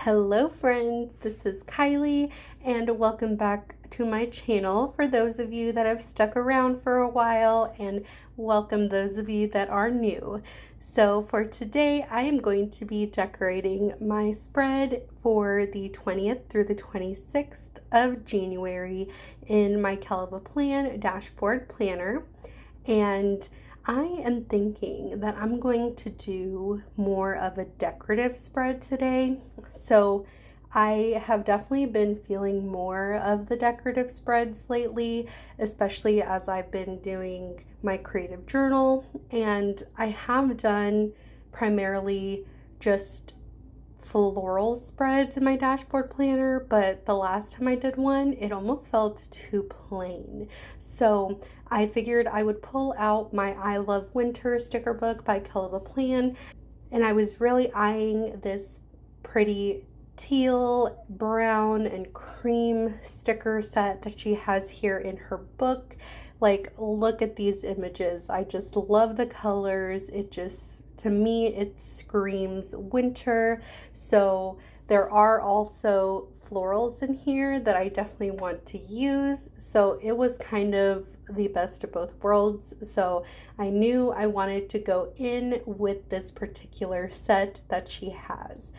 Hello friends, this is Kylie and welcome back to my channel for those of you that have stuck around for a while, and welcome those of you that are new. So for today I am going to be decorating my spread for the 20th through the 26th of January in my KellofaPlan dashboard planner, and I am thinking that I'm going to do more of a decorative spread today. So I have definitely been feeling more of the decorative spreads lately, especially as I've been doing my creative journal, and I have done primarily just floral spreads in my dashboard planner, but the last time I did one, it almost felt too plain. So I figured I would pull out my I Love Winter sticker book by KellofaPlan, and I was really eyeing this pretty teal, brown, and cream sticker set that she has here in her book. Like, look at these images. I just love the colors. It just, to me, it screams winter. So there are also florals in here that I definitely want to use. So it was kind of the best of both worlds. So I knew I wanted to go in with this particular set that she has.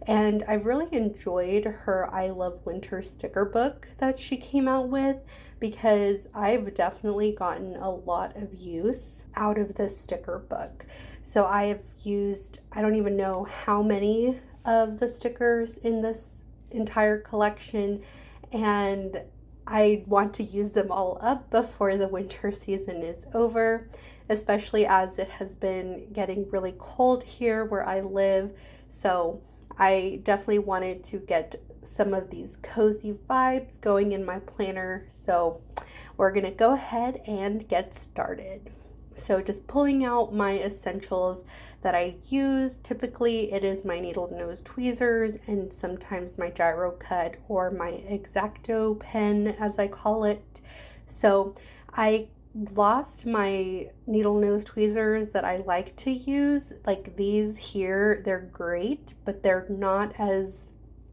And I've really enjoyed her I Love Winter sticker book that she came out with, because I've definitely gotten a lot of use out of this sticker book. So I have used, I don't even know how many of the stickers in this entire collection, and I want to use them all up before the winter season is over, especially as it has been getting really cold here where I live. So I definitely wanted to get some of these cozy vibes going in my planner. So we're gonna go ahead and get started. So just pulling out my essentials that I use. Typically it is my needle nose tweezers and sometimes my gyro cut or my X-Acto pen, as I call it. So I lost my needle nose tweezers that I like to use. Like these here, they're great, but they're not as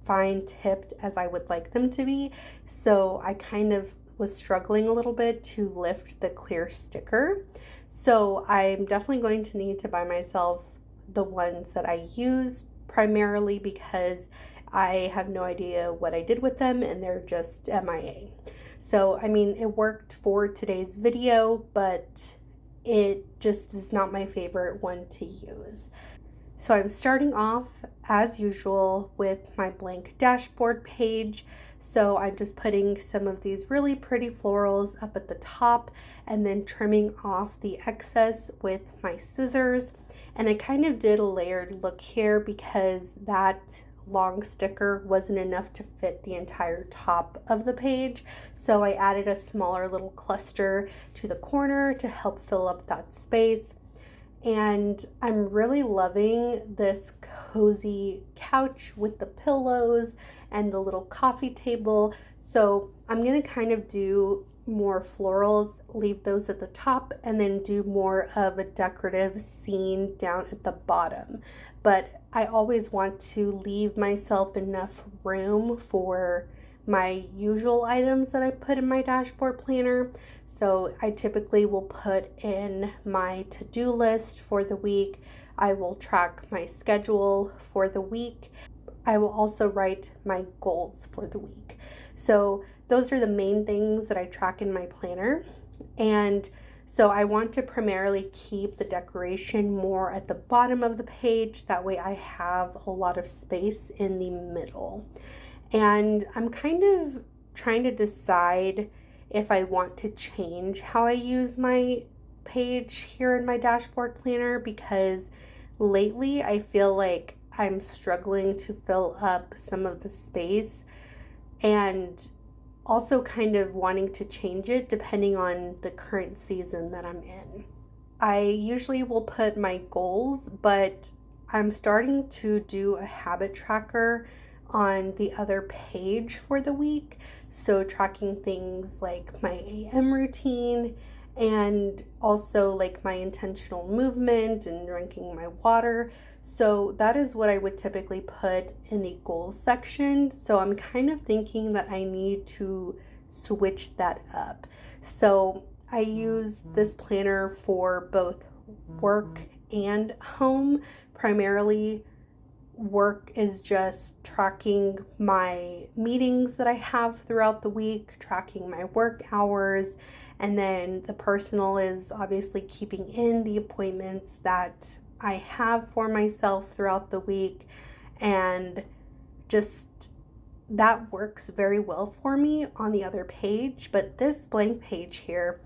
fine tipped as I would like them to be. So I kind of was struggling a little bit to lift the clear sticker. So I'm definitely going to need to buy myself the ones that I use, primarily because I have no idea what I did with them and they're just MIA. So, I mean, it worked for today's video, but it just is not my favorite one to use. So I'm starting off, as usual, with my blank dashboard page. So I'm just putting some of these really pretty florals up at the top and then trimming off the excess with my scissors. And I kind of did a layered look here because that long sticker wasn't enough to fit the entire top of the page, so I added a smaller little cluster to the corner to help fill up that space. And I'm really loving this cozy couch with the pillows and the little coffee table. So I'm gonna kind of do more florals, leave those at the top, and then do more of a decorative scene down at the bottom. But I always want to leave myself enough room for my usual items that I put in my dashboard planner. So I typically will put in my to-do list for the week. I will track my schedule for the week. I will also write my goals for the week. So those are the main things that I track in my planner. And so I want to primarily keep the decoration more at the bottom of the page. That way I have a lot of space in the middle. And I'm kind of trying to decide if I want to change how I use my page here in my dashboard planner, because lately I feel like I'm struggling to fill up some of the space, and also kind of wanting to change it depending on the current season that I'm in. I usually will put my goals, but I'm starting to do a habit tracker on the other page for the week. So tracking things like my AM routine and also like my intentional movement and drinking my water. So that is what I would typically put in the goals section. So I'm kind of thinking that I need to switch that up. So I use this planner for both work and home. Primarily, work is just tracking my meetings that I have throughout the week, tracking my work hours, and then the personal is obviously keeping in the appointments that I have for myself throughout the week, and just that works very well for me on the other page. But this blank page here,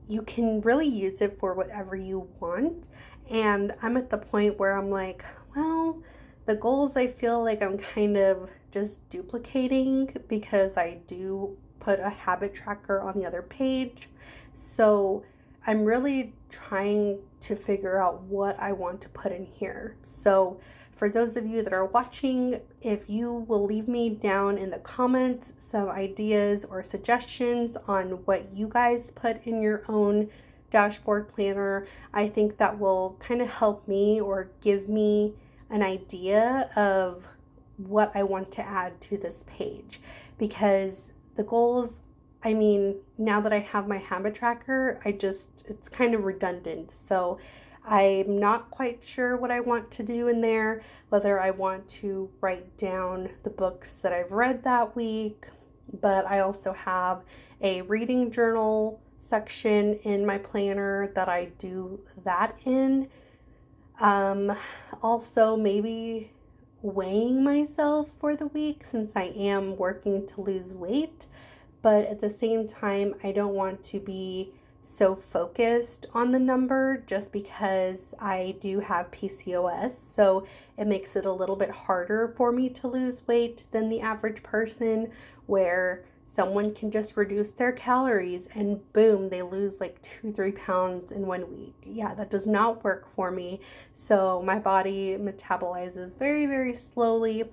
you can really use it for whatever you want. And I'm at the point where I'm like, well, the goals I feel like I'm kind of just duplicating because I do put a habit tracker on the other page. So I'm really trying to figure out what I want to put in here. So for those of you that are watching, if you will leave me down in the comments some ideas or suggestions on what you guys put in your own dashboard planner, I think that will kind of help me or give me an idea of what I want to add to this page. Because the goals, I mean, now that I have my habit tracker, it's kind of redundant. So I'm not quite sure what I want to do in there, whether I want to write down the books that I've read that week, but I also have a reading journal section in my planner that I do that in. Also maybe weighing myself for the week since I am working to lose weight, but at the same time, I don't want to be so focused on the number just because I do have PCOS. So it makes it a little bit harder for me to lose weight than the average person, where someone can just reduce their calories and boom, they lose like 2-3 pounds in 1 week. Yeah, that does not work for me. So my body metabolizes very, very slowly.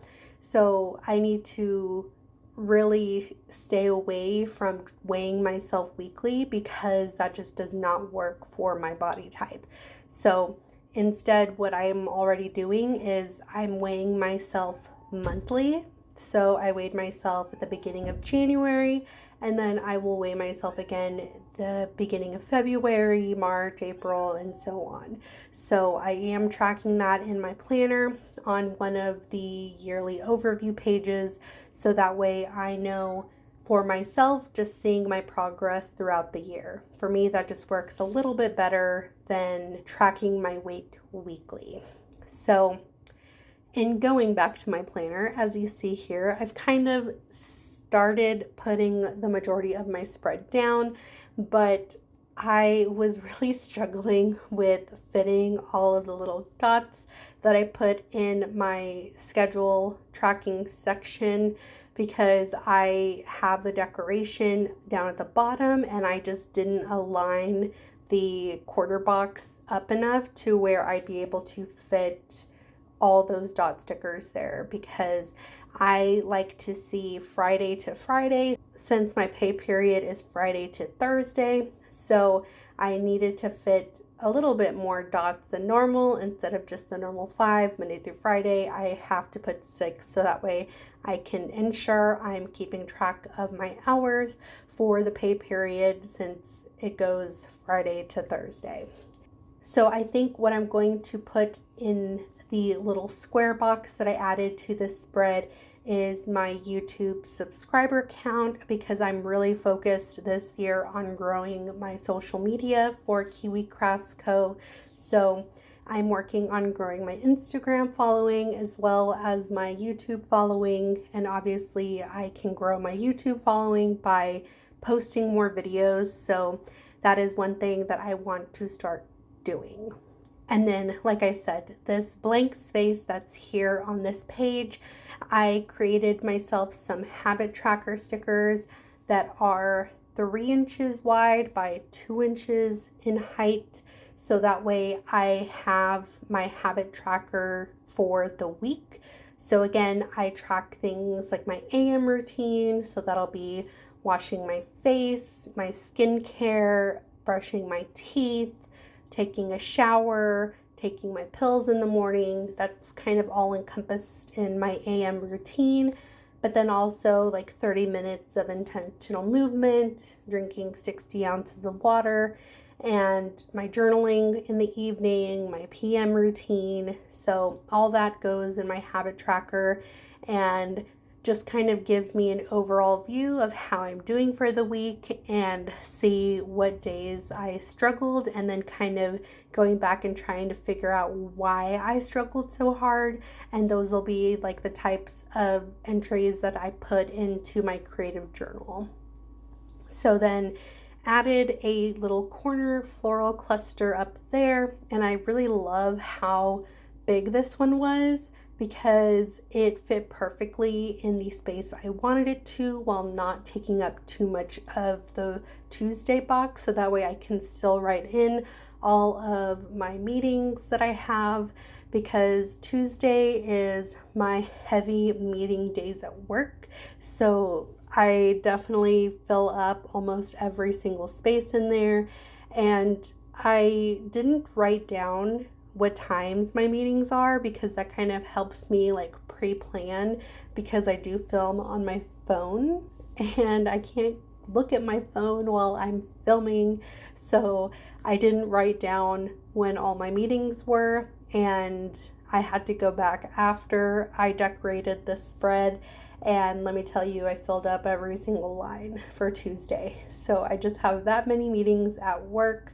So I need to really stay away from weighing myself weekly because that just does not work for my body type. So instead, what I'm already doing is I'm weighing myself monthly. So I weighed myself at the beginning of January, and then I will weigh myself again the beginning of February, March, April, and so on. So I am tracking that in my planner on one of the yearly overview pages, so that way I know for myself just seeing my progress throughout the year. For me, that just works a little bit better than tracking my weight weekly. So in going back to my planner, as you see here, I've kind of started putting the majority of my spread down, but I was really struggling with fitting all of the little dots that I put in my schedule tracking section because I have the decoration down at the bottom and I just didn't align the quarter box up enough to where I'd be able to fit all those dot stickers there, because I like to see Friday to Friday since my pay period is Friday to Thursday. So I needed to fit a little bit more dots than normal. Instead of just the normal 5 Monday through Friday, I have to put 6 so that way I can ensure I'm keeping track of my hours for the pay period since it goes Friday to Thursday. So I think what I'm going to put in the little square box that I added to this spread is my YouTube subscriber count, because I'm really focused this year on growing my social media for Kiwi Crafts Co. So I'm working on growing my Instagram following as well as my YouTube following, and obviously I can grow my YouTube following by posting more videos. So that is one thing that I want to start doing. And then, like I said, this blank space that's here on this page, I created myself some habit tracker stickers that are 3 inches wide by 2 inches in height. So that way I have my habit tracker for the week. So again, I track things like my AM routine. So that'll be washing my face, my skincare, brushing my teeth, taking a shower, taking my pills in the morning. That's kind of all encompassed in my AM routine. But then also like 30 minutes of intentional movement, drinking 60 ounces of water, and my journaling in the evening, my PM routine. So all that goes in my habit tracker and just kind of gives me an overall view of how I'm doing for the week and see what days I struggled, and then kind of going back and trying to figure out why I struggled so hard. And those will be like the types of entries that I put into my creative journal. So then added a little corner floral cluster up there, and I really love how big this one was because it fit perfectly in the space I wanted it to while not taking up too much of the Tuesday box, so that way I can still write in all of my meetings that I have, because Tuesday is my heavy meeting days at work. So I definitely fill up almost every single space in there, and I didn't write down what times my meetings are because that kind of helps me like pre-plan, because I do film on my phone and I can't look at my phone while I'm filming. So I didn't write down when all my meetings were, and I had to go back after I decorated this spread. And let me tell you, I filled up every single line for Tuesday. So I just have that many meetings at work.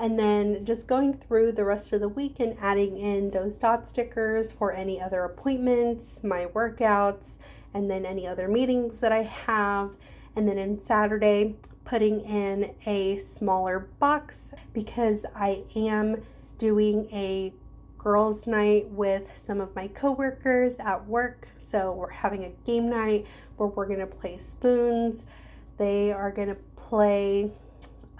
And then just going through the rest of the week and adding in those dot stickers for any other appointments, my workouts, and then any other meetings that I have. And then on Saturday, putting in a smaller box because I am doing a girls' night with some of my coworkers at work. So we're having a game night where we're going to play spoons. They are going to play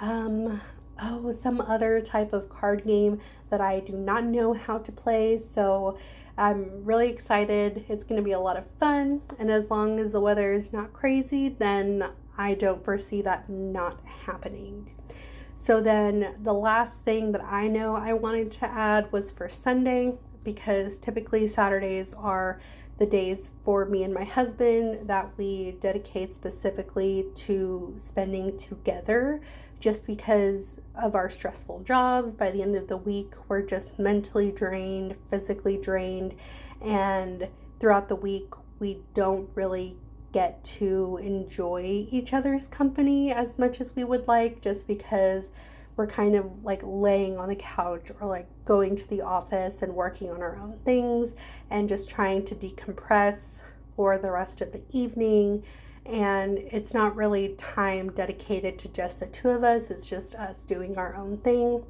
some other type of card game that I do not know how to play. So I'm really excited. It's going to be a lot of fun. And as long as the weather is not crazy, then I don't foresee that not happening. So then the last thing that I know I wanted to add was for Sunday, because typically Saturdays are the days for me and my husband that we dedicate specifically to spending together, just because of our stressful jobs. By the end of the week, we're just mentally drained, physically drained, and throughout the week, we don't really get to enjoy each other's company as much as we would like, just because we're kind of like laying on the couch or like going to the office and working on our own things and just trying to decompress for the rest of the evening. And it's not really time dedicated to just the two of us, it's just us doing our own thing.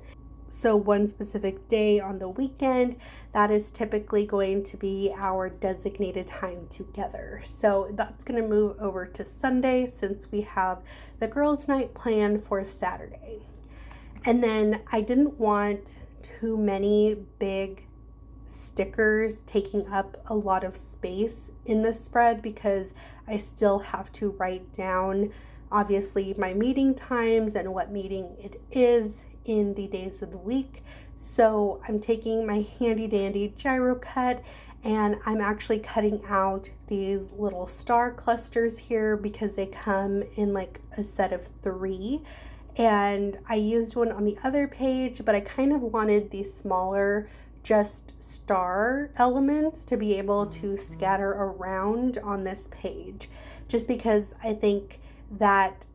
So one specific day on the weekend, that is typically going to be our designated time together. So that's going to move over to Sunday since we have the girls' night planned for Saturday. And then I didn't want too many big stickers taking up a lot of space in the spread, because I still have to write down obviously my meeting times and what meeting it is in the days of the week. So I'm taking my handy dandy gyro cut and I'm actually cutting out these little star clusters here because they come in like a set of 3. And I used one on the other page, but I kind of wanted these smaller just star elements to be able to scatter around on this page, just because I think that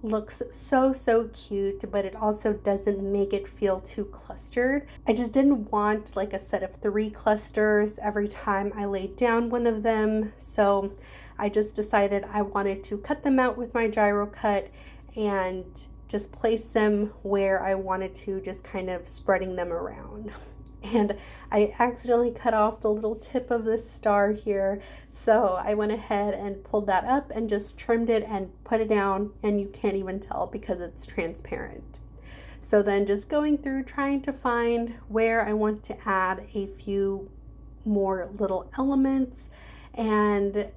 looks so cute, but it also doesn't make it feel too clustered. I just didn't want like a set of 3 clusters every time I laid down one of them. So I just decided I wanted to cut them out with my gyro cut and just place them where I wanted to, just kind of spreading them around. And I accidentally cut off the little tip of this star here, so I went ahead and pulled that up and just trimmed it and put it down, and you can't even tell because it's transparent. So then just going through trying to find where I want to add a few more little elements, and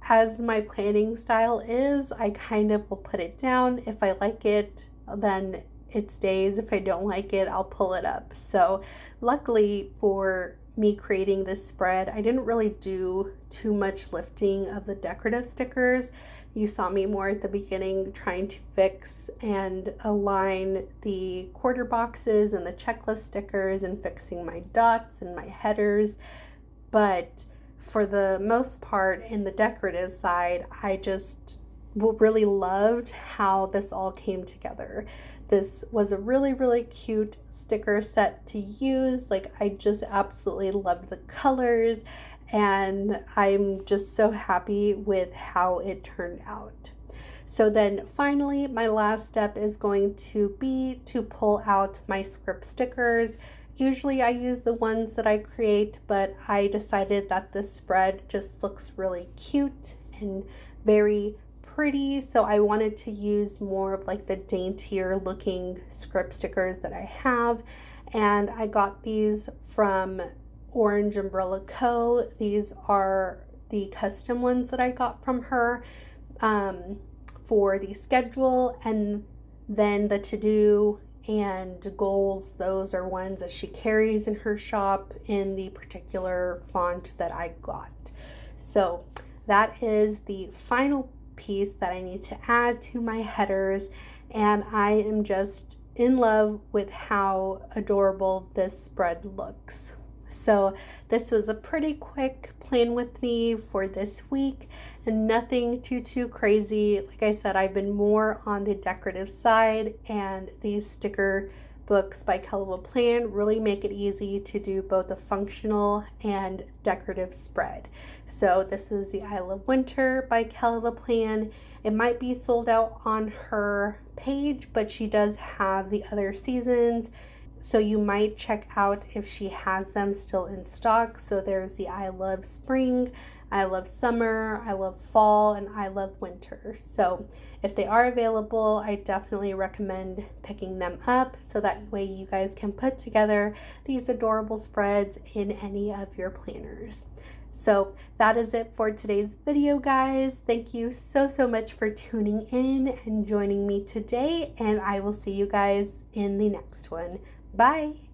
as my planning style is, I kind of will put it down. If I like it, then it stays. If I don't like it, I'll pull it up. So luckily for me creating this spread, I didn't really do too much lifting of the decorative stickers. You saw me more at the beginning trying to fix and align the quarter boxes and the checklist stickers and fixing my dots and my headers. But for the most part, in the decorative side, I just really loved how this all came together. This was a really, really cute sticker set to use. Like, I just absolutely loved the colors, and I'm just so happy with how it turned out. So then finally, my last step is going to be to pull out my script stickers. Usually I use the ones that I create, but I decided that this spread just looks really cute and very pretty, so I wanted to use more of like the daintier looking script stickers that I have, and I got these from Orange Umbrella Co. These are the custom ones that I got from her for the schedule, and then the to-do and goals, those are ones that she carries in her shop in the particular font that I got. So that is the final piece that I need to add to my headers, and I am just in love with how adorable this spread looks. So this was a pretty quick plan with me for this week, and nothing too crazy. Like I said, I've been more on the decorative side, and these sticker books by KellofaPlan really make it easy to do both a functional and decorative spread. So this is the I Love Winter by KellofaPlan. It might be sold out on her page, but she does have the other seasons, so you might check out if she has them still in stock. So there's the I Love Spring, I Love Summer, I Love Fall, and I Love Winter. So if they are available, I definitely recommend picking them up, so that way you guys can put together these adorable spreads in any of your planners. So that is it for today's video, guys. Thank you so much for tuning in and joining me today, and I will see you guys in the next one. Bye.